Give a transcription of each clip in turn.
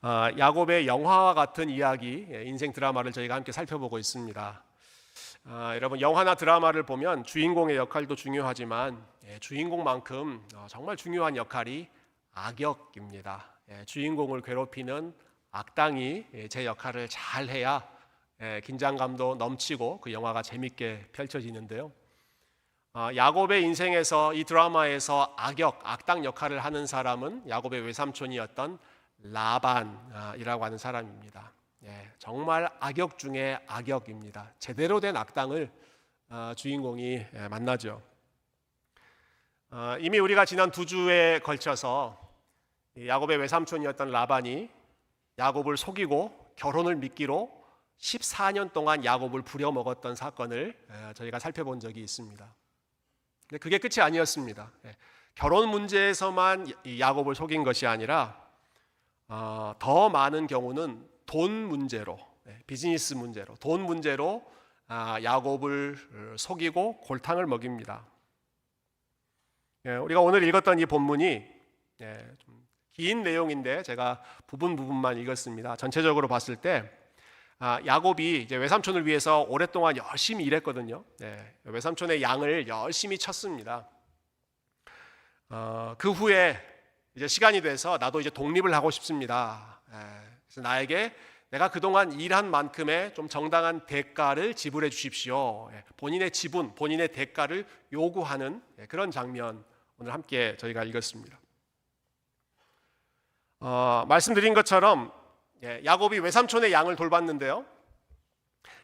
야곱의 영화와 같은 이야기, 인생 드라마를 저희가 함께 살펴보고 있습니다. 여러분, 영화나 드라마를 보면 주인공의 역할도 중요하지만 주인공만큼 정말 중요한 역할이 악역입니다. 주인공을 괴롭히는 악당이 제 역할을 잘 해야 긴장감도 넘치고 그 영화가 재밌게 펼쳐지는데요. 야곱의 인생에서, 이 드라마에서 악당 역할을 하는 사람은 야곱의 외삼촌이었던 라반이라고 하는 사람입니다. 정말 악역 중에 악역입니다. 제대로 된 악당을 주인공이 만나죠. 이미 우리가 지난 2주에 걸쳐서 야곱의 외삼촌이었던 라반이 야곱을 속이고 결혼을 미끼로 14년 동안 야곱을 부려먹었던 사건을 저희가 살펴본 적이 있습니다. 근데 그게 끝이 아니었습니다. 결혼 문제에서만 야곱을 속인 것이 아니라 더 많은 경우는 돈 문제로, 비즈니스 문제로, 돈 문제로 야곱을 속이고 골탕을 먹입니다. 우리가 오늘 읽었던 이 본문이 좀 긴 내용인데 제가 부분만 읽었습니다. 전체적으로 봤을 때 야곱이 이제 외삼촌을 위해서 오랫동안 열심히 일했거든요. 외삼촌의 양을 열심히 쳤습니다. 그 후에 이제 시간이 돼서 나도 이제 독립을 하고 싶습니다. 그래서 나에게 내가 그동안 일한 만큼의 좀 정당한 대가를 지불해 주십시오. 본인의 지분, 본인의 대가를 요구하는 그런 장면 오늘 함께 저희가 읽었습니다. 말씀드린 것처럼 야곱이 외삼촌의 양을 돌봤는데요.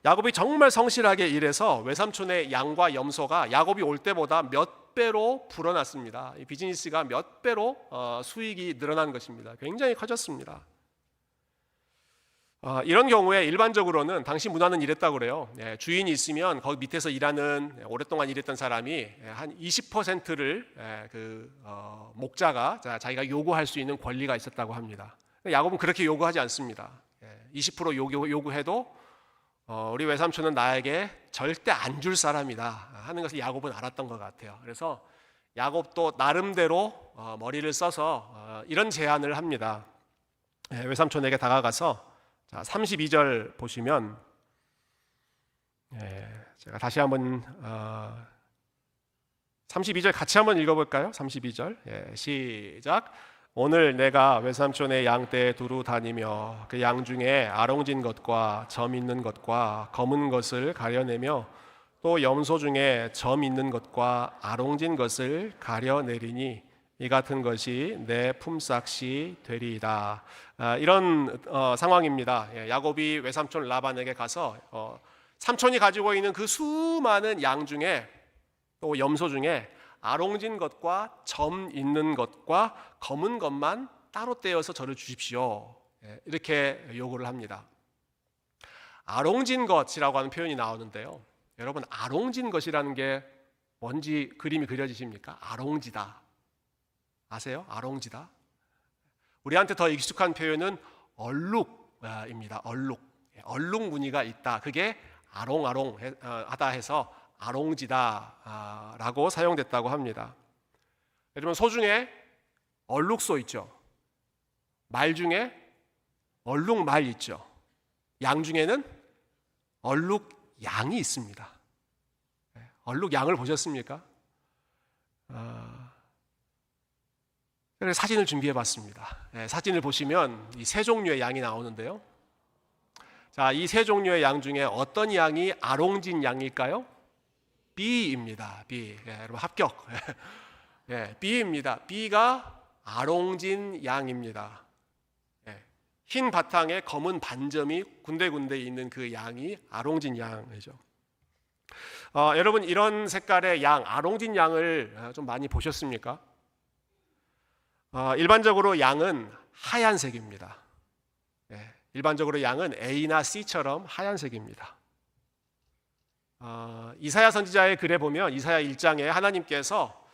야곱이 정말 성실하게 일해서 외삼촌의 양과 염소가 야곱이 올 때보다 몇 배로 불어났습니다. 이 비즈니스가 몇 배로 수익이 늘어난 것입니다. 굉장히 커졌습니다. 이런 경우에 일반적으로는 당시 문화는 이랬다고 그래요. 주인이 있으면 거기 밑에서 오랫동안 일했던 사람이 한 20%를 목자가 자기가 요구할 수 있는 권리가 있었다고 합니다. 야곱은 그렇게 요구하지 않습니다. 20% 요구해도 우리 외삼촌은 나에게 절대 안 줄 사람이다 하는 것을 야곱은 알았던 것 같아요. 그래서 야곱도 나름대로 머리를 써서 이런 제안을 합니다. 외삼촌에게 다가가서 32절 보시면 제가 다시 한번 32절 같이 한번 읽어볼까요? 32절 시작. 오늘 내가 외삼촌의 양떼에 두루 다니며 그 양 중에 아롱진 것과 점 있는 것과 검은 것을 가려내며 또 염소 중에 점 있는 것과 아롱진 것을 가려내리니 이 같은 것이 내 품삯이 되리이다. 이런 상황입니다. 야곱이 외삼촌 라반에게 가서 삼촌이 가지고 있는 그 수많은 양 중에 또 염소 중에 아롱진 것과 점 있는 것과 검은 것만 따로 떼어서 저를 주십시오. 이렇게 요구를 합니다. 아롱진 것이라고 하는 표현이 나오는데요. 여러분, 아롱진 것이라는 게 뭔지 그림이 그려지십니까? 아롱지다. 아세요? 아롱지다. 우리한테 더 익숙한 표현은 얼룩입니다. 얼룩 무늬가 있다. 그게 아롱하다 해서 아롱지다 라고 사용됐다고 합니다. 여러분, 소 중에 얼룩소 있죠. 말 중에 얼룩말 있죠. 양 중에는 얼룩양이 있습니다. 얼룩양을 보셨습니까? 그래서 사진을 준비해 봤습니다. 사진을 보시면 이 세 종류의 양이 나오는데요. 자, 이 세 종류의 양 중에 어떤 양이 아롱진 양일까요? B입니다. B. 여러분 합격. B입니다. B가 아롱진 양입니다. 흰 바탕에 검은 반점이 군데군데 있는 그 양이 아롱진 양이죠. 여러분, 이런 색깔의 양, 아롱진 양을 좀 많이 보셨습니까? 일반적으로 양은 하얀색입니다. 일반적으로 양은 A나 C처럼 하얀색입니다. 이사야 선지자의 글에 보면 이사야 1장에 하나님께서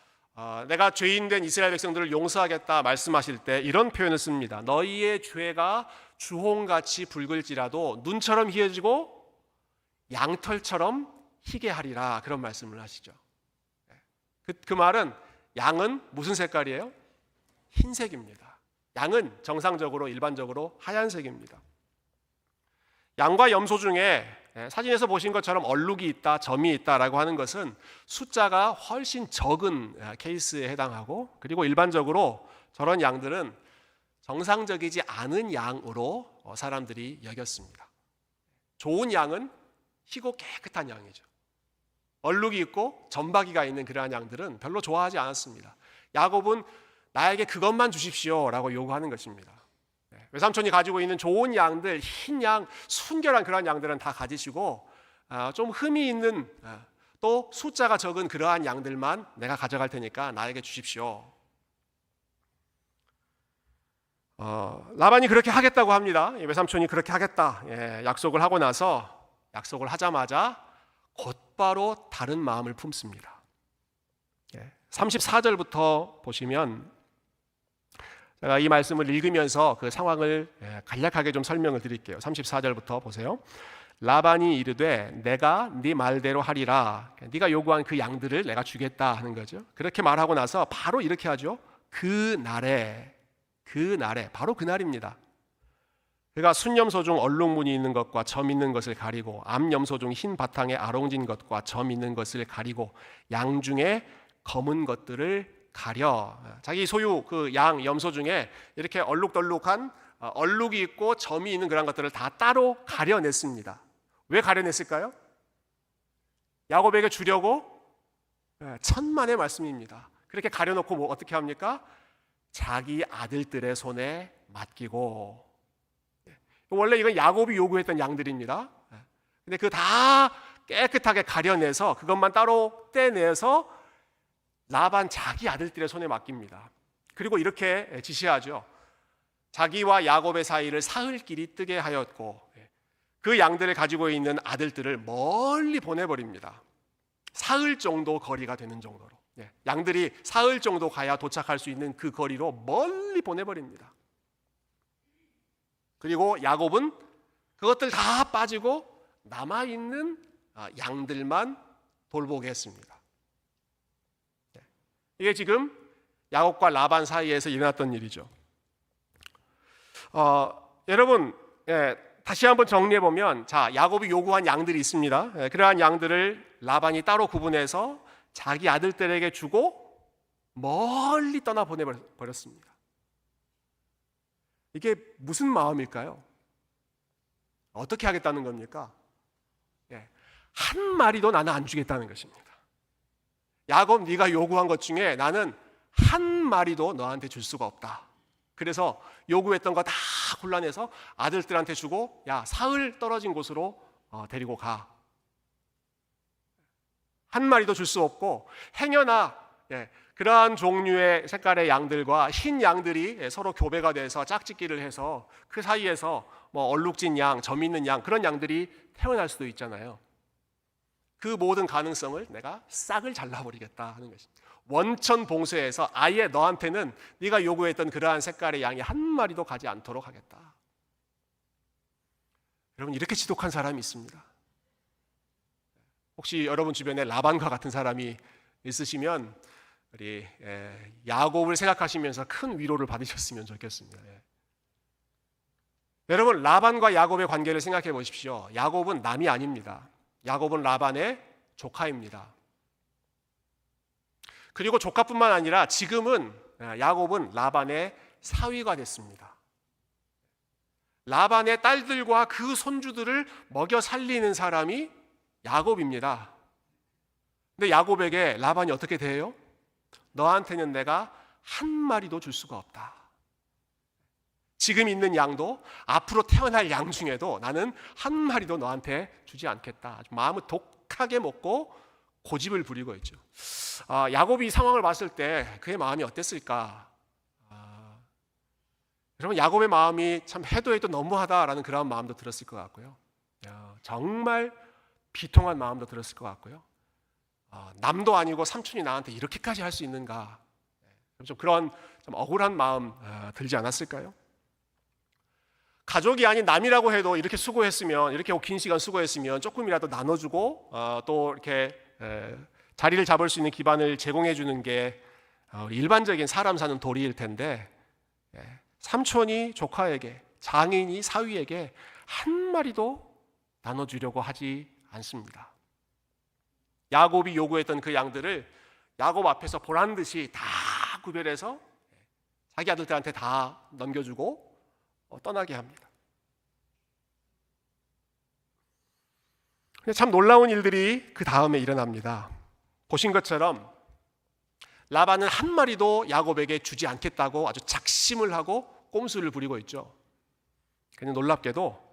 내가 죄인된 이스라엘 백성들을 용서하겠다 말씀하실 때 이런 표현을 씁니다. 너희의 죄가 주홍같이 붉을지라도 눈처럼 희어지고 양털처럼 희게 하리라, 그런 말씀을 하시죠. 그 말은 양은 무슨 색깔이에요? 흰색입니다. 양은 정상적으로 일반적으로 하얀색입니다. 양과 염소 중에 사진에서 보신 것처럼 얼룩이 있다, 점이 있다라고 하는 것은 숫자가 훨씬 적은 케이스에 해당하고, 그리고 일반적으로 저런 양들은 정상적이지 않은 양으로 사람들이 여겼습니다. 좋은 양은 희고 깨끗한 양이죠. 얼룩이 있고 점박이가 있는 그러한 양들은 별로 좋아하지 않았습니다. 야곱은 나에게 그것만 주십시오라고 요구하는 것입니다. 외삼촌이 가지고 있는 좋은 양들, 흰 양, 순결한 그러한 양들은 다 가지시고 좀 흠이 있는 또 숫자가 적은 그러한 양들만 내가 가져갈 테니까 나에게 주십시오. 라반이 그렇게 하겠다고 합니다. 외삼촌이 그렇게 하겠다 약속을 하고 나서, 약속을 하자마자 곧바로 다른 마음을 품습니다. 34절부터 보시면 제가 이 말씀을 읽으면서 그 상황을 간략하게 좀 설명을 드릴게요. 34절부터 보세요. 라반이 이르되 내가 네 말대로 하리라. 네가 요구한 그 양들을 내가 주겠다 하는 거죠. 그렇게 말하고 나서 바로 이렇게 하죠. 그 날에 바로 그 날입니다. 그가 순염소 중 얼룩무늬 있는 것과 점 있는 것을 가리고 암염소 중 흰 바탕에 아롱진 것과 점 있는 것을 가리고 양 중에 검은 것들을 가려. 자기 소유 그 양, 염소 중에 이렇게 얼룩덜룩한 얼룩이 있고 점이 있는 그런 것들을 다 따로 가려냈습니다. 왜 가려냈을까요? 야곱에게 주려고 천만의 말씀입니다. 그렇게 가려놓고 뭐 어떻게 합니까? 자기 아들들의 손에 맡기고. 원래 이건 야곱이 요구했던 양들입니다. 근데 그 다 깨끗하게 가려내서 그것만 따로 떼내서 라반 자기 아들들의 손에 맡깁니다. 그리고 이렇게 지시하죠. 자기와 야곱의 사이를 사흘길이 뜨게 하였고 그 양들을 가지고 있는 아들들을 멀리 보내버립니다. 사흘 정도 거리가 되는 정도로, 양들이 사흘 정도 가야 도착할 수 있는 그 거리로 멀리 보내버립니다. 그리고 야곱은 그것들 다 빠지고 남아있는 양들만 돌보게 했습니다. 이게 지금 야곱과 라반 사이에서 일어났던 일이죠. 여러분, 다시 한번 정리해 보면, 자, 야곱이 요구한 양들이 있습니다. 그러한 양들을 라반이 따로 구분해서 자기 아들들에게 주고 멀리 떠나 보내버렸습니다. 이게 무슨 마음일까요? 어떻게 하겠다는 겁니까? 한 마리도 나는 안 주겠다는 것입니다. 야곱, 네가 요구한 것 중에 나는 한 마리도 너한테 줄 수가 없다. 그래서 요구했던 거 다 골라내서 아들들한테 주고, 야, 사흘 떨어진 곳으로 데리고 가. 한 마리도 줄 수 없고, 행여나 그러한 종류의 색깔의 양들과 흰 양들이 서로 교배가 돼서 짝짓기를 해서 그 사이에서 뭐 얼룩진 양, 점 있는 양, 그런 양들이 태어날 수도 있잖아요. 그 모든 가능성을 내가 싹을 잘라버리겠다 하는 것입니다. 원천 봉쇄해서 아예 너한테는 네가 요구했던 그러한 색깔의 양이 한 마리도 가지 않도록 하겠다. 여러분, 이렇게 지독한 사람이 있습니다. 혹시 여러분 주변에 라반과 같은 사람이 있으시면 우리 야곱을 생각하시면서 큰 위로를 받으셨으면 좋겠습니다. 여러분, 라반과 야곱의 관계를 생각해 보십시오. 야곱은 남이 아닙니다. 야곱은 라반의 조카입니다. 그리고 조카뿐만 아니라 지금은 야곱은 라반의 사위가 됐습니다. 라반의 딸들과 그 손주들을 먹여 살리는 사람이 야곱입니다. 근데 야곱에게 라반이 어떻게 대해요? 너한테는 내가 한 마리도 줄 수가 없다. 지금 있는 양도 앞으로 태어날 양 중에도 나는 한 마리도 너한테 주지 않겠다. 아주 마음을 독하게 먹고 고집을 부리고 있죠. 야곱이 이 상황을 봤을 때 그의 마음이 어땠을까? 여러분, 야곱의 마음이 참 해도 너무하다라는 그런 마음도 들었을 것 같고요. 정말 비통한 마음도 들었을 것 같고요. 남도 아니고 삼촌이 나한테 이렇게까지 할 수 있는가? 좀 그런 좀 억울한 마음 들지 않았을까요? 가족이 아닌 남이라고 해도 이렇게 수고했으면, 이렇게 긴 시간 수고했으면 조금이라도 나눠주고 또 이렇게 자리를 잡을 수 있는 기반을 제공해 주는 게 일반적인 사람 사는 도리일 텐데, 삼촌이 조카에게, 장인이 사위에게 한 마리도 나눠주려고 하지 않습니다. 야곱이 요구했던 그 양들을 야곱 앞에서 보란 듯이 다 구별해서 자기 아들들한테 다 넘겨주고 떠나게 합니다. 참 놀라운 일들이 그 다음에 일어납니다. 보신 것처럼 라반은 한 마리도 야곱에게 주지 않겠다고 아주 작심을 하고 꼼수를 부리고 있죠. 그런데 놀랍게도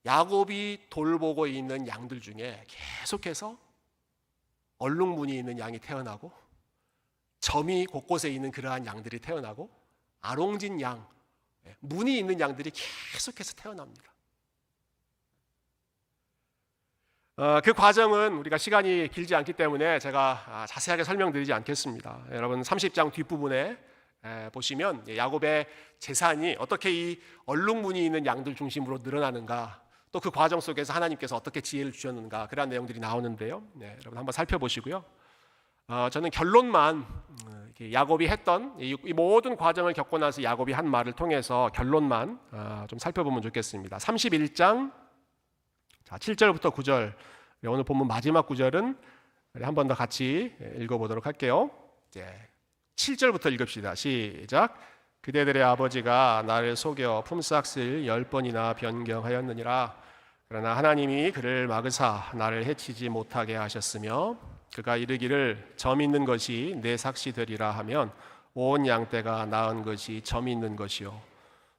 야곱이 돌보고 있는 양들 중에 계속해서 얼룩무늬 있는 양이 태어나고 점이 곳곳에 있는 그러한 양들이 태어나고 아롱진 양, 무늬 있는 양들이 계속해서 태어납니다. 그 과정은 우리가 시간이 길지 않기 때문에 제가 자세하게 설명드리지 않겠습니다. 여러분 30장 뒷부분에 보시면 야곱의 재산이 어떻게 이 얼룩무늬 있는 양들 중심으로 늘어나는가, 또 그 과정 속에서 하나님께서 어떻게 지혜를 주셨는가, 그런 내용들이 나오는데요. 여러분 한번 살펴보시고요. 저는 결론만, 야곱이 했던 이 모든 과정을 겪고 나서 야곱이 한 말을 통해서 결론만 좀 살펴보면 좋겠습니다. 31장 7절부터 9절, 오늘 본문 마지막 구절은 한 번 더 같이 읽어보도록 할게요. 7절부터 읽읍시다. 시작. 그대들의 아버지가 나를 속여 품삯을 10번이나 변경하였느니라. 그러나 하나님이 그를 막으사 나를 해치지 못하게 하셨으며 그가 이르기를 점 있는 것이 내 삭시 되리라 하면 온 양떼가 낳은 것이 점 있는 것이요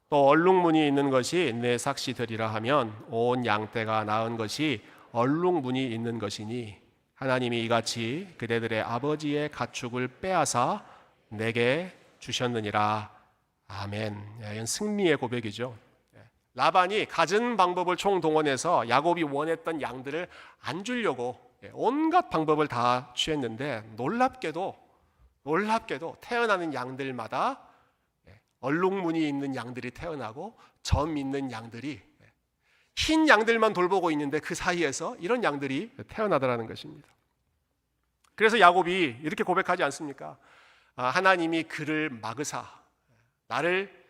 또 얼룩무늬 있는 것이 내 삭시 되리라 하면 온 양떼가 낳은 것이 얼룩무늬 있는 것이니 하나님이 이같이 그대들의 아버지의 가축을 빼앗아 내게 주셨느니라. 아멘. 이건 승리의 고백이죠. 라반이 가진 방법을 총동원해서 야곱이 원했던 양들을 안 주려고 온갖 방법을 다 취했는데 놀랍게도 태어나는 양들마다 얼룩무늬 있는 양들이 태어나고 점 있는 양들이, 흰 양들만 돌보고 있는데 그 사이에서 이런 양들이 태어나더라는 것입니다. 그래서 야곱이 이렇게 고백하지 않습니까? 하나님이 그를 막으사 나를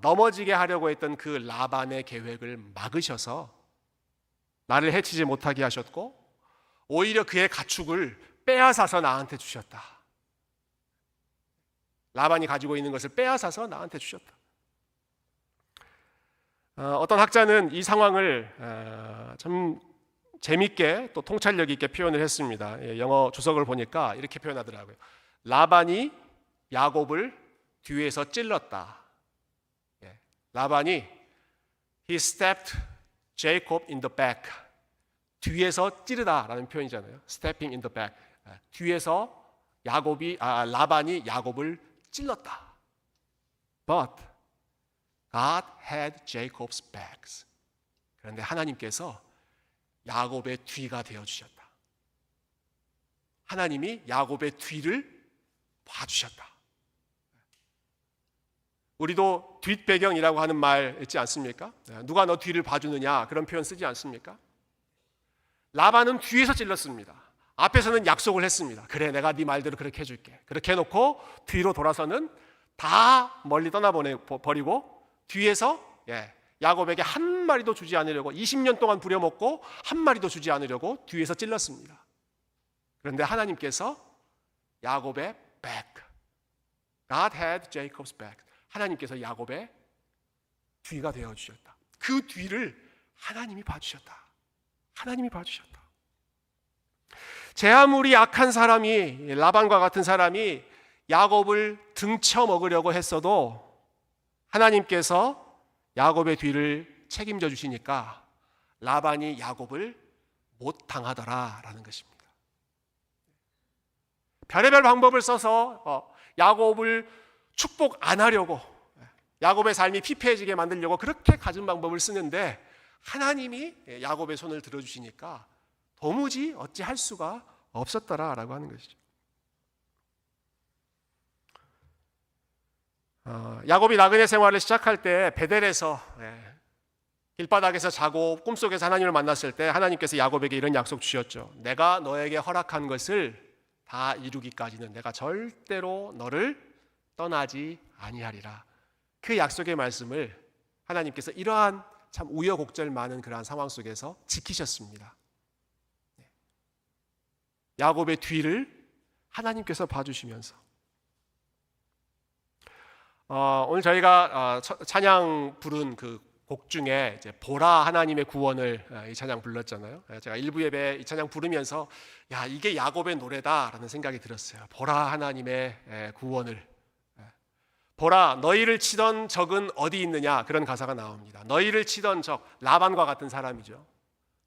넘어지게 하려고 했던 그 라반의 계획을 막으셔서 나를 해치지 못하게 하셨고 오히려 그의 가축을 빼앗아서 나한테 주셨다. 라반이 가지고 있는 것을 빼앗아서 나한테 주셨다. 어떤 학자는 이 상황을 참 재밌게 또 통찰력 있게 표현을 했습니다. 영어 주석을 보니까 이렇게 표현하더라고요. 라반이 야곱을 뒤에서 찔렀다. 라반이 He stepped Jacob in the back. 뒤에서 찌르다라는 표현이잖아요. Stepping in the back. 뒤에서 라반이 야곱을 찔렀다. But God had Jacob's backs. 그런데 하나님께서 야곱의 뒤가 되어 주셨다. 하나님이 야곱의 뒤를 봐주셨다. 우리도 뒷배경이라고 하는 말 있지 않습니까? 누가 너 뒤를 봐주느냐, 그런 표현 쓰지 않습니까? 라반은 뒤에서 찔렀습니다. 앞에서는 약속을 했습니다. 그래, 내가 네 말대로 그렇게 해줄게. 그렇게 해놓고 뒤로 돌아서는 다 멀리 떠나버리고 뒤에서 야곱에게 한 마리도 주지 않으려고 20년 동안 부려먹고 한 마리도 주지 않으려고 뒤에서 찔렀습니다. 그런데 하나님께서 야곱의 back, God had Jacob's back. 하나님께서 야곱의 뒤가 되어주셨다. 그 뒤를 하나님이 봐주셨다. 하나님이 봐주셨다. 제 아무리 약한 사람이, 라반과 같은 사람이 야곱을 등쳐 먹으려고 했어도 하나님께서 야곱의 뒤를 책임져 주시니까 라반이 야곱을 못 당하더라라는 것입니다. 별의별 방법을 써서 야곱을 축복 안 하려고, 야곱의 삶이 피폐해지게 만들려고 그렇게 갖은 방법을 쓰는데 하나님이 야곱의 손을 들어주시니까 도무지 어찌할 수가 없었더라라고 하는 것이죠. 야곱이 나그네 생활을 시작할 때 베델에서 길바닥에서 자고 꿈속에서 하나님을 만났을 때 하나님께서 야곱에게 이런 약속 주셨죠. 내가 너에게 허락한 것을 다 이루기까지는 내가 절대로 너를 떠나지 아니하리라. 그 약속의 말씀을 하나님께서 이러한 참 우여곡절 많은 그러한 상황 속에서 지키셨습니다. 야곱의 뒤를 하나님께서 봐주시면서 오늘 저희가 찬양 부른 그 곡 중에 이제 보라 하나님의 구원을 이 찬양 불렀잖아요. 제가 일부 예배 이 찬양 부르면서 야 이게 야곱의 노래다라는 생각이 들었어요. 보라 하나님의 구원을. 보라 너희를 치던 적은 어디 있느냐 그런 가사가 나옵니다. 너희를 치던 적 라반과 같은 사람이죠.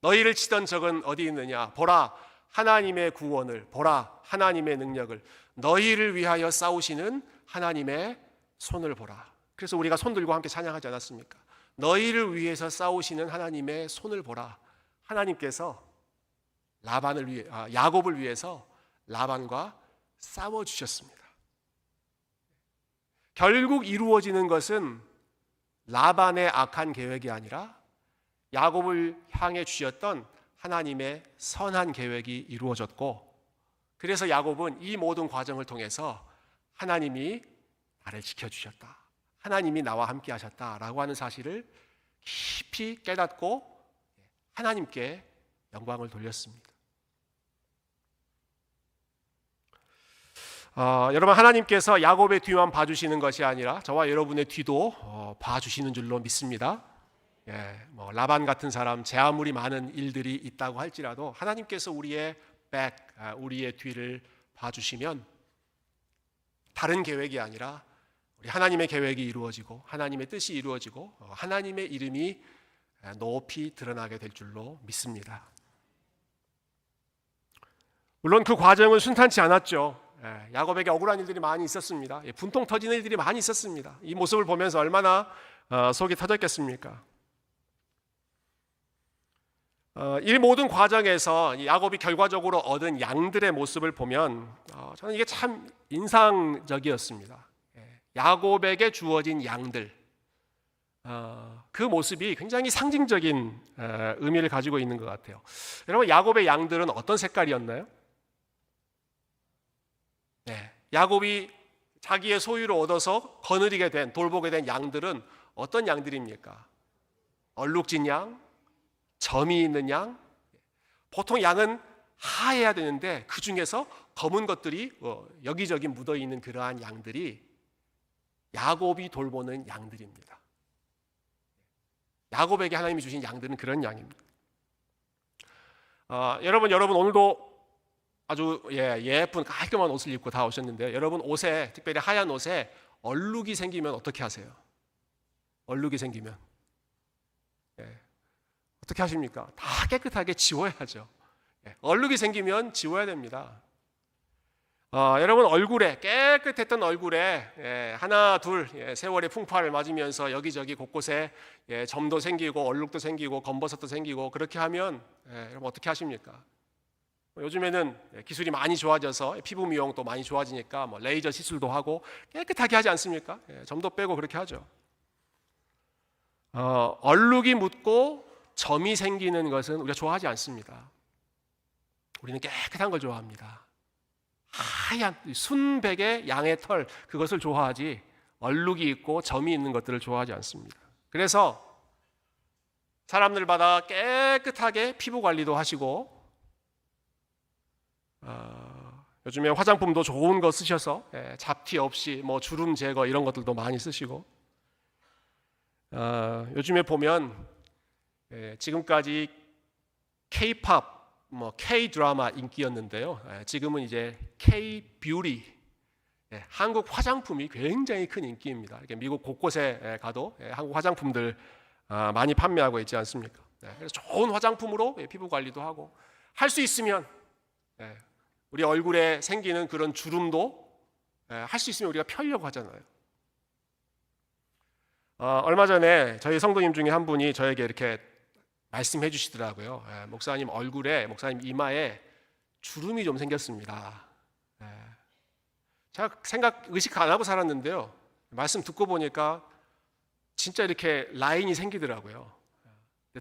너희를 치던 적은 어디 있느냐 보라 하나님의 구원을 보라 하나님의 능력을 너희를 위하여 싸우시는 하나님의 손을 보라. 그래서 우리가 손 들고 함께 찬양하지 않았습니까? 너희를 위해서 싸우시는 하나님의 손을 보라. 하나님께서 야곱을 위해서 라반과 싸워 주셨습니다. 결국 이루어지는 것은 라반의 악한 계획이 아니라 야곱을 향해 주셨던 하나님의 선한 계획이 이루어졌고, 그래서 야곱은 이 모든 과정을 통해서 하나님이 나를 지켜주셨다, 하나님이 나와 함께 하셨다라고 하는 사실을 깊이 깨닫고 하나님께 영광을 돌렸습니다. 여러분, 하나님께서 야곱의 뒤만 봐주시는 것이 아니라 저와 여러분의 뒤도 봐주시는 줄로 믿습니다. 라반 같은 사람, 제 아무리 많은 일들이 있다고 할지라도 하나님께서 우리의 우리의 뒤를 봐주시면 다른 계획이 아니라 우리 하나님의 계획이 이루어지고 하나님의 뜻이 이루어지고 하나님의 이름이 높이 드러나게 될 줄로 믿습니다. 물론 그 과정은 순탄치 않았죠. 야곱에게 억울한 일들이 많이 있었습니다. 분통 터지는 일들이 많이 있었습니다. 이 모습을 보면서 얼마나 속이 터졌겠습니까? 이 모든 과정에서 야곱이 결과적으로 얻은 양들의 모습을 보면 저는 이게 참 인상적이었습니다. 야곱에게 주어진 양들, 그 모습이 굉장히 상징적인 의미를 가지고 있는 것 같아요. 여러분, 야곱의 양들은 어떤 색깔이었나요? 야곱이 자기의 소유로 얻어서 거느리게 된, 돌보게 된 양들은 어떤 양들입니까? 얼룩진 양, 점이 있는 양. 보통 양은 하얘야 되는데 그 중에서 검은 것들이 여기저기 묻어 있는 그러한 양들이 야곱이 돌보는 양들입니다. 야곱에게 하나님이 주신 양들은 그런 양입니다. 여러분 오늘도 아주 예쁜 깔끔한 옷을 입고 다 오셨는데요. 여러분 옷에, 특별히 하얀 옷에 얼룩이 생기면 어떻게 하세요? 얼룩이 생기면 어떻게 하십니까? 다 깨끗하게 지워야죠. 얼룩이 생기면 지워야 됩니다. 여러분 얼굴에, 깨끗했던 얼굴에 하나 둘 세월의 풍파를 맞으면서 여기저기 곳곳에 점도 생기고 얼룩도 생기고 검버섯도 생기고 그렇게 하면 여러분 어떻게 하십니까? 요즘에는 기술이 많이 좋아져서 피부 미용도 많이 좋아지니까 레이저 시술도 하고 깨끗하게 하지 않습니까? 점도 빼고 그렇게 하죠. 얼룩이 묻고 점이 생기는 것은 우리가 좋아하지 않습니다. 우리는 깨끗한 걸 좋아합니다. 하얀 순백의 양의 털, 그것을 좋아하지 얼룩이 있고 점이 있는 것들을 좋아하지 않습니다. 그래서 사람들마다 깨끗하게 피부 관리도 하시고 요즘에 화장품도 좋은 거 쓰셔서 잡티 없이 주름 제거 이런 것들도 많이 쓰시고 요즘에 보면 지금까지 K-팝, K-드라마 인기였는데요. 지금은 이제 K-뷰티, 한국 화장품이 굉장히 큰 인기입니다. 미국 곳곳에 가도 한국 화장품들 많이 판매하고 있지 않습니까? 그래서 좋은 화장품으로 피부 관리도 하고, 할 수 있으면 우리 얼굴에 생기는 그런 주름도 할 수 있으면 우리가 펴려고 하잖아요. 얼마 전에 저희 성도님 중에 한 분이 저에게 이렇게 말씀해 주시더라고요. 목사님 얼굴에, 목사님 이마에 주름이 좀 생겼습니다. 제가 의식 안 하고 살았는데요. 말씀 듣고 보니까 진짜 이렇게 라인이 생기더라고요.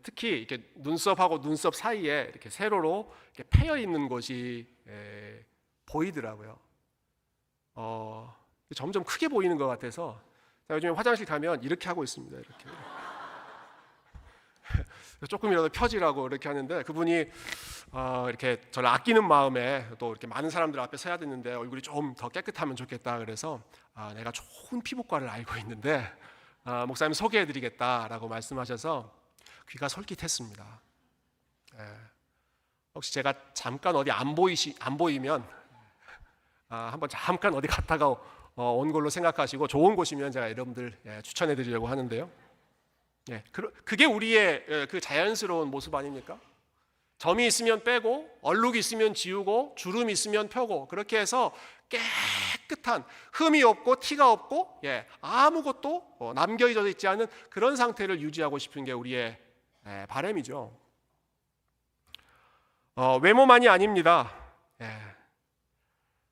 특히 이렇게 눈썹하고 눈썹 사이에 이렇게 세로로 이렇게 패여 있는 곳이 보이더라고요. 점점 크게 보이는 것 같아서 요즘에 화장실 가면 이렇게 하고 있습니다. 이렇게. 조금이라도 펴지라고 이렇게 하는데 그분이 이렇게 저를 아끼는 마음에 또 이렇게 많은 사람들 앞에 서야 되는데 얼굴이 좀 더 깨끗하면 좋겠다 그래서 내가 좋은 피부과를 알고 있는데 목사님 소개해드리겠다라고 말씀하셔서 귀가 솔깃했습니다. 혹시 제가 잠깐 어디 안 보이면 한번 잠깐 어디 갔다가 온 걸로 생각하시고 좋은 곳이면 제가 여러분들 추천해드리려고 하는데요. 그게 우리의 그 자연스러운 모습 아닙니까? 점이 있으면 빼고 얼룩이 있으면 지우고 주름 있으면 펴고 그렇게 해서 깨끗한 흠이 없고 티가 없고 아무것도 남겨져 있지 않은 그런 상태를 유지하고 싶은 게 우리의 바람이죠. 외모만이 아닙니다.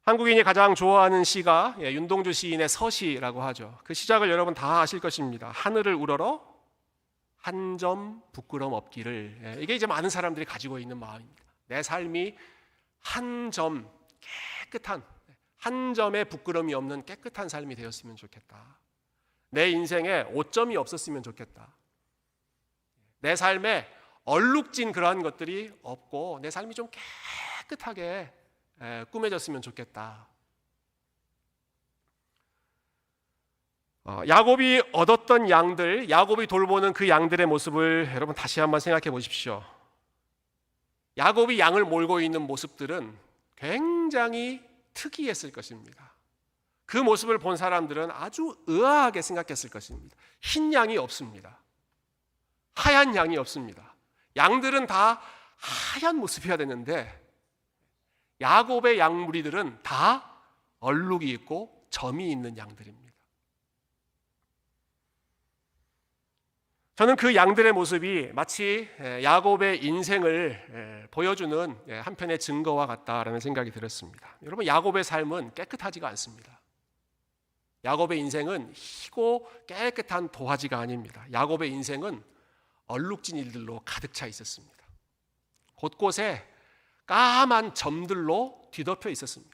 한국인이 가장 좋아하는 시가 윤동주 시인의 서시라고 하죠. 그 시작을 여러분 다 아실 것입니다. 하늘을 우러러 한 점 부끄럼 없기를. 이게 이제 많은 사람들이 가지고 있는 마음입니다. 내 삶이 한 점 깨끗한, 한 점의 부끄럼이 없는 깨끗한 삶이 되었으면 좋겠다. 내 인생에 오점이 없었으면 좋겠다. 내 삶에 얼룩진 그러한 것들이 없고 내 삶이 좀 깨끗하게 꾸며졌으면 좋겠다. 야곱이 얻었던 양들, 야곱이 돌보는 그 양들의 모습을 여러분 다시 한번 생각해 보십시오. 야곱이 양을 몰고 있는 모습들은 굉장히 특이했을 것입니다. 그 모습을 본 사람들은 아주 의아하게 생각했을 것입니다. 흰 양이 없습니다. 하얀 양이 없습니다. 양들은 다 하얀 모습이어야 되는데 야곱의 양무리들은 다 얼룩이 있고 점이 있는 양들입니다. 저는 그 양들의 모습이 마치 야곱의 인생을 보여주는 한편의 증거와 같다라는 생각이 들었습니다. 여러분, 야곱의 삶은 깨끗하지가 않습니다. 야곱의 인생은 희고 깨끗한 도화지가 아닙니다. 야곱의 인생은 얼룩진 일들로 가득 차 있었습니다. 곳곳에 까만 점들로 뒤덮여 있었습니다.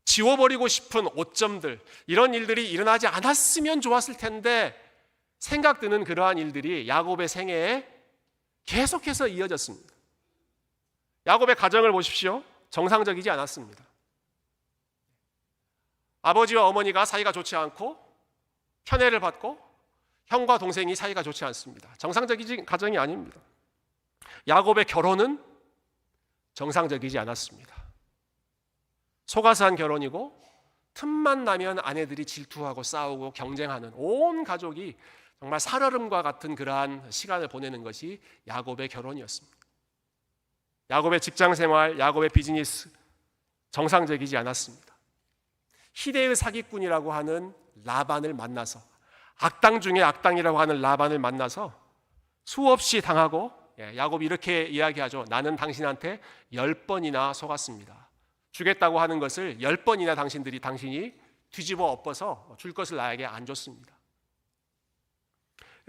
지워버리고 싶은 오점들, 이런 일들이 일어나지 않았으면 좋았을 텐데 생각드는 그러한 일들이 야곱의 생애에 계속해서 이어졌습니다. 야곱의 가정을 보십시오. 정상적이지 않았습니다. 아버지와 어머니가 사이가 좋지 않고 편애를 받고 형과 동생이 사이가 좋지 않습니다. 정상적인 가정이 아닙니다. 야곱의 결혼은 정상적이지 않았습니다. 속아서 한 결혼이고 틈만 나면 아내들이 질투하고 싸우고 경쟁하는 온 가족이 정말 살얼음과 같은 그러한 시간을 보내는 것이 야곱의 결혼이었습니다. 야곱의 직장생활, 야곱의 비즈니스 정상적이지 않았습니다. 희대의 사기꾼이라고 하는 라반을 만나서, 악당 중에 악당이라고 하는 라반을 만나서 수없이 당하고, 야곱이 이렇게 이야기하죠. 나는 당신한테 10번이나 속았습니다. 주겠다고 하는 것을 10번이나 당신이 뒤집어 엎어서 줄 것을 나에게 안 줬습니다.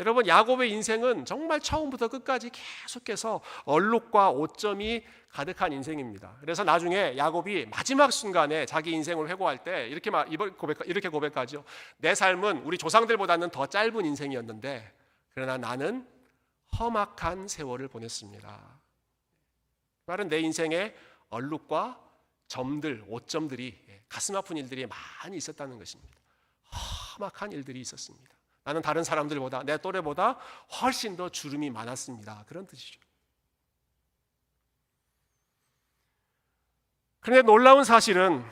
여러분, 야곱의 인생은 정말 처음부터 끝까지 계속해서 얼룩과 오점이 가득한 인생입니다. 그래서 나중에 야곱이 마지막 순간에 자기 인생을 회고할 때 이렇게 고백하죠. 내 삶은 우리 조상들보다는 더 짧은 인생이었는데 그러나 나는 험악한 세월을 보냈습니다. 말은 내 인생에 얼룩과 점들, 오점들이, 가슴 아픈 일들이 많이 있었다는 것입니다. 험악한 일들이 있었습니다. 나는 다른 사람들보다, 내 또래보다 훨씬 더 주름이 많았습니다. 그런 뜻이죠. 그런데 놀라운 사실은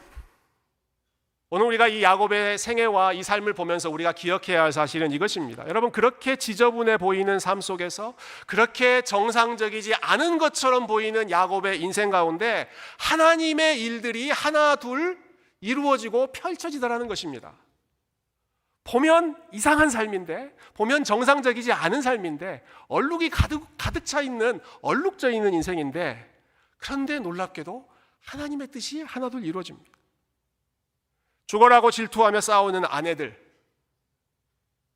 오늘 우리가 이 야곱의 생애와 이 삶을 보면서 우리가 기억해야 할 사실은 이것입니다. 여러분, 그렇게 지저분해 보이는 삶 속에서 그렇게 정상적이지 않은 것처럼 보이는 야곱의 인생 가운데 하나님의 일들이 하나 둘 이루어지고 펼쳐지더라는 것입니다. 보면 이상한 삶인데, 보면 정상적이지 않은 삶인데, 얼룩이 가득 차 있는, 얼룩져 있는 인생인데, 그런데 놀랍게도 하나님의 뜻이 하나둘 이루어집니다. 죽어라고 질투하며 싸우는 아내들,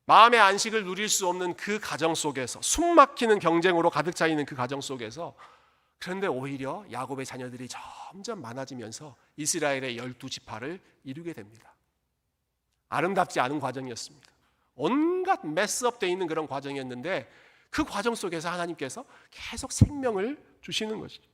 마음의 안식을 누릴 수 없는 그 가정 속에서, 숨막히는 경쟁으로 가득 차 있는 그 가정 속에서, 그런데 오히려 야곱의 자녀들이 점점 많아지면서 이스라엘의 12지파를 이루게 됩니다. 아름답지 않은 과정이었습니다. 온갖 메스업되어 있는 그런 과정이었는데 그 과정 속에서 하나님께서 계속 생명을 주시는 것이죠.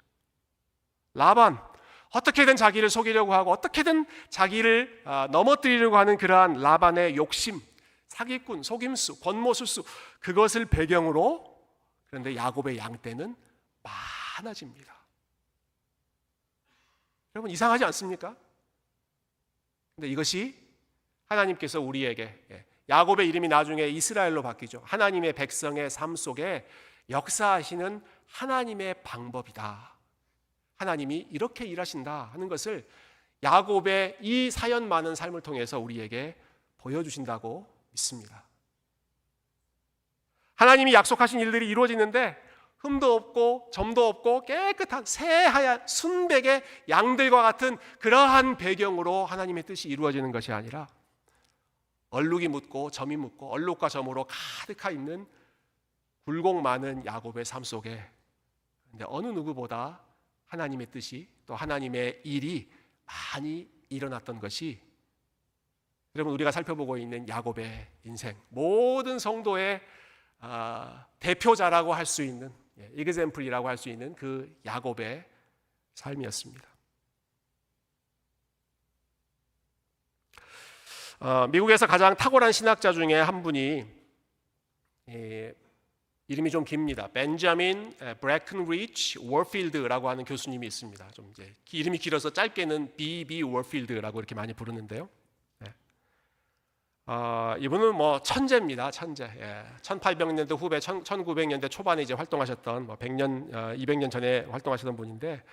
라반, 어떻게든 자기를 속이려고 하고 어떻게든 자기를 넘어뜨리려고 하는 그러한 라반의 욕심, 사기꾼, 속임수, 권모술수, 그것을 배경으로, 그런데 야곱의 양떼는 많아집니다. 여러분, 이상하지 않습니까? 근데 이것이 하나님께서 우리에게, 야곱의 이름이 나중에 이스라엘로 바뀌죠. 하나님의 백성의 삶 속에 역사하시는 하나님의 방법이다. 하나님이 이렇게 일하신다 하는 것을 야곱의 이 사연 많은 삶을 통해서 우리에게 보여주신다고 믿습니다. 하나님이 약속하신 일들이 이루어지는데 흠도 없고 점도 없고 깨끗한 새하얀 순백의 양들과 같은 그러한 배경으로 하나님의 뜻이 이루어지는 것이 아니라 얼룩이 묻고 점이 묻고 얼룩과 점으로 가득하 있는 굴곡 많은 야곱의 삶 속에, 근데 어느 누구보다 하나님의 뜻이, 또 하나님의 일이 많이 일어났던 것이, 여러분, 우리가 살펴보고 있는 야곱의 인생, 모든 성도의 대표자라고 할 수 있는, 이그젬플이라고 할 수 있는 그 야곱의 삶이었습니다. 미국에서 가장 탁월한 신학자 중에 한 분이, 이름이 좀 깁니다. 벤자민 브래큰리치 워필드라고 하는 교수님이 있습니다. 좀 이제 이름이 길어서 짧게는 B.B. 워필드라고 이렇게 많이 부르는데요. 이분은 뭐 천재입니다. 천재. 1800년대 후배, 1900년대 초반에 이제 활동하셨던, 100년, 200년 전에 활동하셨던 분인데,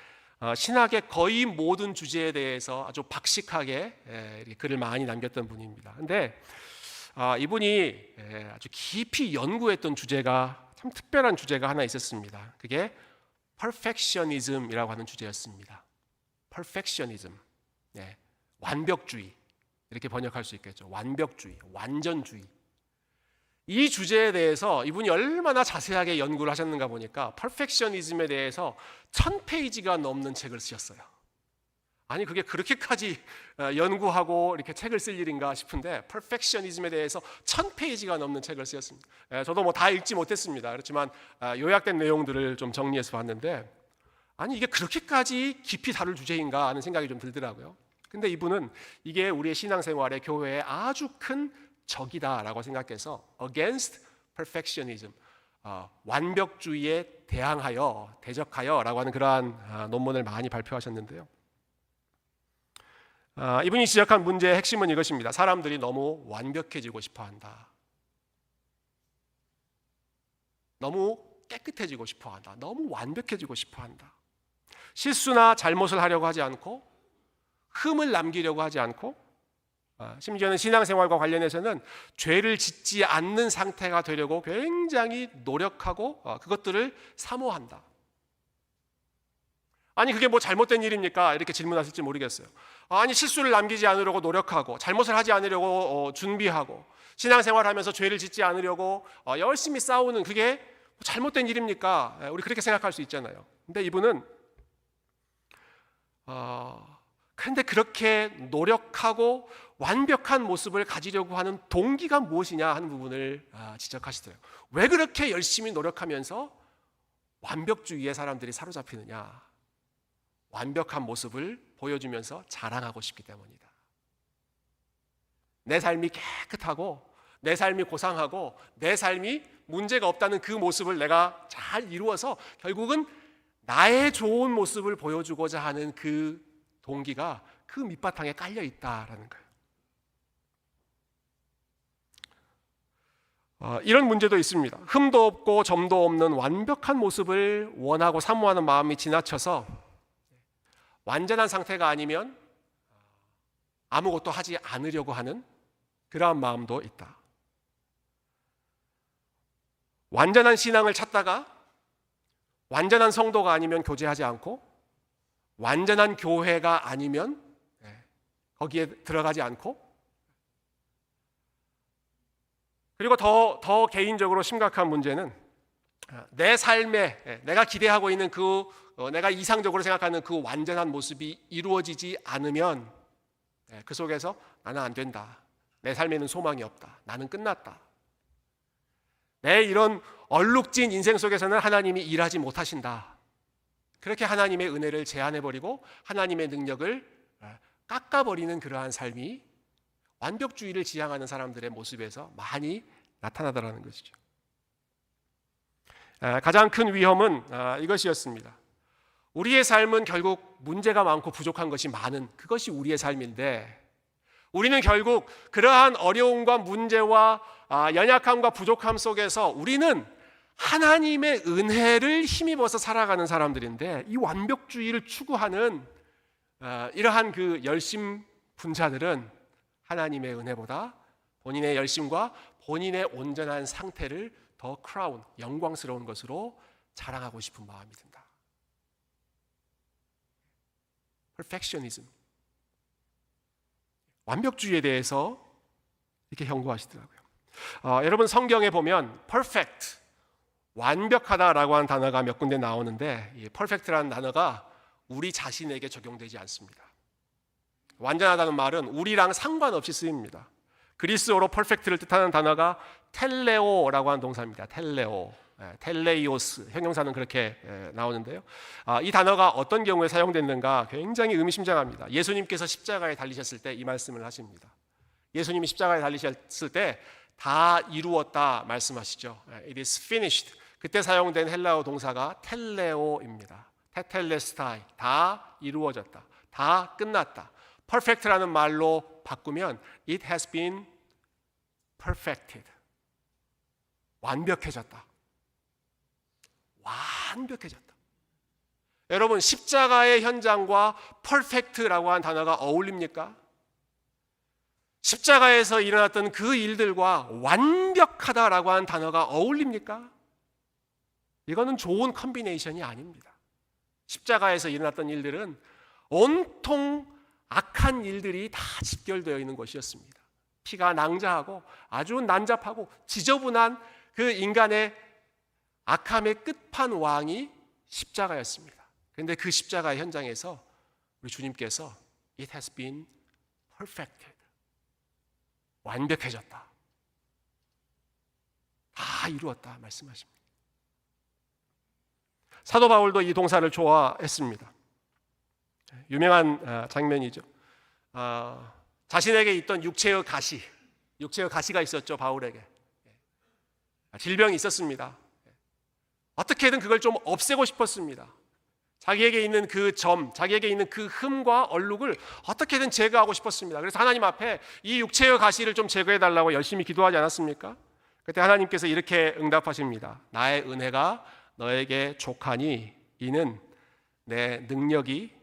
신학의 거의 모든 주제에 대해서 아주 박식하게 글을 많이 남겼던 분입니다. 근데 이분이 아주 깊이 연구했던 주제가, 참 특별한 주제가 하나 있었습니다. 그게 perfectionism이라고 하는 주제였습니다. perfectionism, 완벽주의, 이렇게 번역할 수 있겠죠. 완벽주의, 완전주의. 이 주제에 대해서 이분이 얼마나 자세하게 연구를 하셨는가 보니까 퍼펙셔니즘에 대해서 1000페이지가 넘는 책을 쓰셨어요. 아니, 그게 그렇게까지 연구하고 이렇게 책을 쓸 일인가 싶은데, 퍼펙셔니즘에 대해서 1000페이지가 넘는 책을 쓰셨습니다. 저도 뭐 다 읽지 못했습니다. 그렇지만 요약된 내용들을 좀 정리해서 봤는데, 아니, 이게 그렇게까지 깊이 다룰 주제인가 하는 생각이 좀 들더라고요. 근데 이분은 이게 우리의 신앙생활에, 교회에 아주 큰 적이다라고 생각해서 against perfectionism, 완벽주의에 대항하여, 대적하여라고 하는 그러한 논문을 많이 발표하셨는데요. 이분이 지적한 문제의 핵심은 이것입니다. 사람들이 너무 완벽해지고 싶어한다. 너무 깨끗해지고 싶어한다. 너무 완벽해지고 싶어한다. 실수나 잘못을 하려고 하지 않고, 흠을 남기려고 하지 않고, 심지어는 신앙생활과 관련해서는 죄를 짓지 않는 상태가 되려고 굉장히 노력하고 그것들을 사모한다. 아니, 그게 뭐 잘못된 일입니까? 이렇게 질문하실지 모르겠어요. 아니, 실수를 남기지 않으려고 노력하고, 잘못을 하지 않으려고 준비하고, 신앙생활하면서 죄를 짓지 않으려고 열심히 싸우는, 그게 잘못된 일입니까? 우리 그렇게 생각할 수 있잖아요. 근데 이분은 그런데 그렇게 노력하고 완벽한 모습을 가지려고 하는 동기가 무엇이냐 하는 부분을 지적하시더라고요. 왜 그렇게 열심히 노력하면서 완벽주의의 사람들이 사로잡히느냐? 완벽한 모습을 보여주면서 자랑하고 싶기 때문이다. 내 삶이 깨끗하고, 내 삶이 고상하고, 내 삶이 문제가 없다는 그 모습을 내가 잘 이루어서 결국은 나의 좋은 모습을 보여주고자 하는 그 동기가 그 밑바탕에 깔려 있다라는 거예요. 이런 문제도 있습니다. 흠도 없고 점도 없는 완벽한 모습을 원하고 사모하는 마음이 지나쳐서 완전한 상태가 아니면 아무것도 하지 않으려고 하는 그러한 마음도 있다. 완전한 신앙을 찾다가 완전한 성도가 아니면 교제하지 않고, 완전한 교회가 아니면 거기에 들어가지 않고, 그리고 더 개인적으로 심각한 문제는 내 삶에 내가 기대하고 있는 내가 이상적으로 생각하는 그 완전한 모습이 이루어지지 않으면 그 속에서 나는 안 된다, 내 삶에는 소망이 없다. 나는 끝났다. 내 이런 얼룩진 인생 속에서는 하나님이 일하지 못하신다. 그렇게 하나님의 은혜를 제한해버리고 하나님의 능력을 깎아버리는 그러한 삶이 완벽주의를 지향하는 사람들의 모습에서 많이 나타나더라는 것이죠. 가장 큰 위험은 이것이었습니다. 우리의 삶은 결국 문제가 많고 부족한 것이 많은 그것이 우리의 삶인데, 우리는 결국 그러한 어려움과 문제와 연약함과 부족함 속에서 우리는 하나님의 은혜를 힘입어서 살아가는 사람들인데, 이 완벽주의를 추구하는 이러한 그 열심 분자들은 하나님의 은혜보다 본인의 열심과 본인의 온전한 상태를 더 크라운, 영광스러운 것으로 자랑하고 싶은 마음이 든다. perfectionism, 완벽주의에 대해서 이렇게 경고하시더라고요. 여러분 성경에 보면 perfect, 완벽하다라고 하는 단어가 몇 군데 나오는데, 이 perfect라는 단어가 우리 자신에게 적용되지 않습니다. 완전하다는 말은 우리랑 상관없이 쓰입니다. 그리스어로 perfect를 뜻하는 단어가 텔레오라고 하는 동사입니다. 텔레오, 텔레이오스, 형용사는 그렇게 나오는데요. 이 단어가 어떤 경우에 사용됐는가 굉장히 의미심장합니다. 예수님께서 십자가에 달리셨을 때 이 말씀을 하십니다. 예수님이 십자가에 달리셨을 때 다 이루었다 말씀하시죠. It is finished. 그때 사용된 헬라어 동사가 텔레오입니다. 테텔레스타이, 다 이루어졌다, 다 끝났다. perfect라는 말로 바꾸면 it has been perfected, 완벽해졌다, 완벽해졌다. 여러분 십자가의 현장과 perfect라고 하는 단어가 어울립니까? 십자가에서 일어났던 그 일들과 완벽하다라고 하는 단어가 어울립니까? 이거는 좋은 컨비네이션이 아닙니다. 십자가에서 일어났던 일들은 온통 악한 일들이 다 집결되어 있는 것이었습니다. 피가 낭자하고 아주 난잡하고 지저분한 그 인간의 악함의 끝판왕이 십자가였습니다. 그런데 그 십자가의 현장에서 우리 주님께서 It has been perfected, 완벽해졌다, 다 이루었다 말씀하십니다. 사도 바울도 이 동사를 좋아했습니다. 유명한 장면이죠. 자신에게 있던 육체의 가시가 있었죠. 바울에게 질병이 있었습니다. 어떻게든 그걸 좀 없애고 싶었습니다. 자기에게 있는 그 점, 자기에게 있는 그 흠과 얼룩을 어떻게든 제거하고 싶었습니다. 그래서 하나님 앞에 이 육체의 가시를 좀 제거해달라고 열심히 기도하지 않았습니까? 그때 하나님께서 이렇게 응답하십니다. 나의 은혜가 너에게 족하니 이는 내 능력이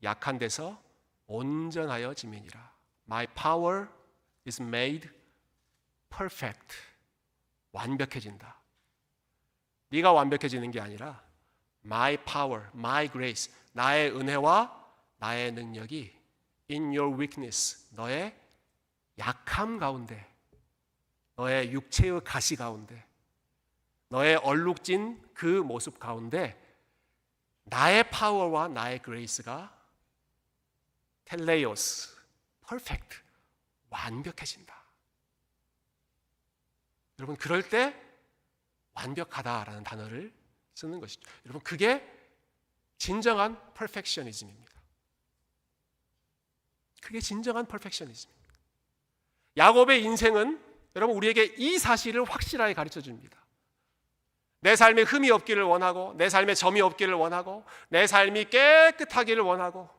약한 데서 온전하여 짐이니라. My power is made perfect. 완벽해진다. 네가 완벽해지는 게 아니라 My power, my grace, 나의 은혜와 나의 능력이 in your weakness, 너의 약함 가운데, 너의 육체의 가시 가운데, 너의 얼룩진 그 모습 가운데 나의 파워와 나의 그레이스가 텔레이오스, 퍼펙트, 완벽해진다. 여러분 그럴 때 완벽하다라는 단어를 쓰는 것이죠. 여러분 그게 진정한 퍼펙셔니즘입니다. 그게 진정한 퍼펙셔니즘입니다. 야곱의 인생은 여러분 우리에게 이 사실을 확실하게 가르쳐 줍니다. 내 삶에 흠이 없기를 원하고, 내 삶에 점이 없기를 원하고, 내 삶이 깨끗하기를 원하고,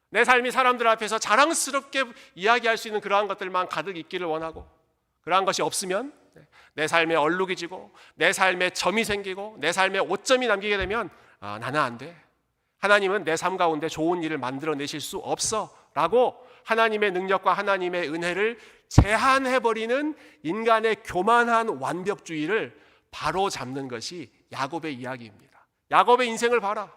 내 삶이 사람들 앞에서 자랑스럽게 이야기할 수 있는 그러한 것들만 가득 있기를 원하고, 그러한 것이 없으면 내 삶에 얼룩이 지고, 내 삶에 점이 생기고, 내 삶에 오점이 남기게 되면 나는 안 돼, 하나님은 내 삶 가운데 좋은 일을 만들어내실 수 없어 라고 하나님의 능력과 하나님의 은혜를 제한해버리는 인간의 교만한 완벽주의를 바로 잡는 것이 야곱의 이야기입니다. 야곱의 인생을 봐라.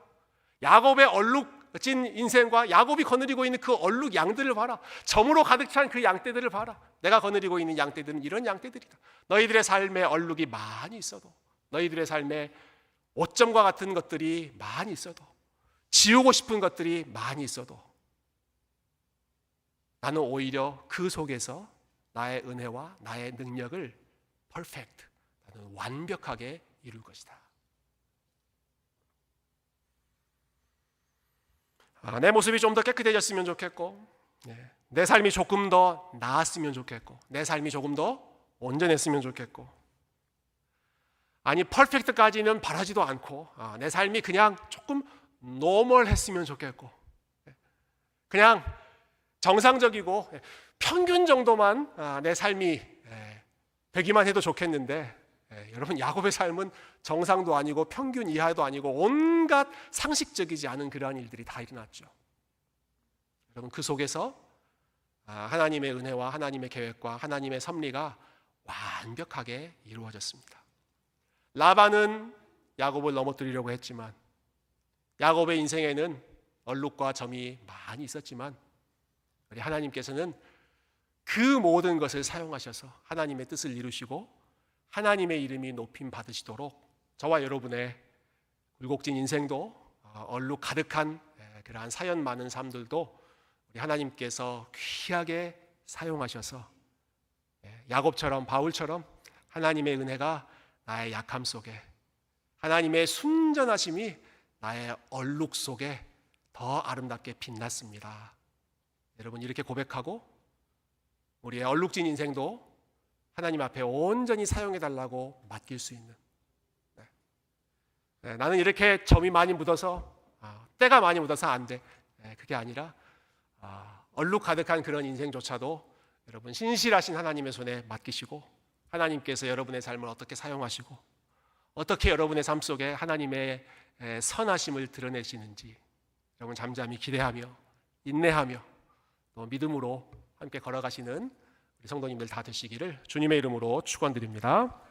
야곱의 얼룩진 인생과 야곱이 거느리고 있는 그 얼룩 양들을 봐라. 점으로 가득 찬 그 양떼들을 봐라. 내가 거느리고 있는 양떼들은 이런 양떼들이다. 너희들의 삶에 얼룩이 많이 있어도, 너희들의 삶에 오점과 같은 것들이 많이 있어도, 지우고 싶은 것들이 많이 있어도, 나는 오히려 그 속에서 나의 은혜와 나의 능력을 perfect, 나는 완벽하게 이룰 것이다. 내 모습이 좀 더 깨끗해졌으면 좋겠고, 내 삶이 조금 더 나았으면 좋겠고, 내 삶이 조금 더 온전했으면 좋겠고, 아니 퍼펙트까지는 바라지도 않고 내 삶이 그냥 조금 노멀했으면 좋겠고, 그냥 정상적이고 평균 정도만 내 삶이 되기만 해도 좋겠는데, 여러분 야곱의 삶은 정상도 아니고 평균 이하도 아니고 온갖 상식적이지 않은 그러한 일들이 다 일어났죠. 여러분 그 속에서 하나님의 은혜와 하나님의 계획과 하나님의 섭리가 완벽하게 이루어졌습니다. 라반은 야곱을 넘어뜨리려고 했지만, 야곱의 인생에는 얼룩과 점이 많이 있었지만, 우리 하나님께서는 그 모든 것을 사용하셔서 하나님의 뜻을 이루시고 하나님의 이름이 높임 받으시도록 저와 여러분의 굴곡진 인생도 얼룩 가득한 그러한 사연 많은 삶들도 우리 하나님께서 귀하게 사용하셔서 야곱처럼 바울처럼 하나님의 은혜가 나의 약함 속에, 하나님의 순전하심이 나의 얼룩 속에 더 아름답게 빛났습니다. 여러분 이렇게 고백하고 우리의 얼룩진 인생도 하나님 앞에 온전히 사용해달라고 맡길 수 있는, 나는 이렇게 점이 많이 묻어서 때가 많이 묻어서 안 돼, 그게 아니라 얼룩 가득한 그런 인생조차도 여러분 신실하신 하나님의 손에 맡기시고 하나님께서 여러분의 삶을 어떻게 사용하시고 어떻게 여러분의 삶 속에 하나님의 선하심을 드러내시는지 여러분 잠잠히 기대하며 인내하며 또 믿음으로 함께 걸어가시는 우리 성도님들 다 되시기를 주님의 이름으로 축원드립니다.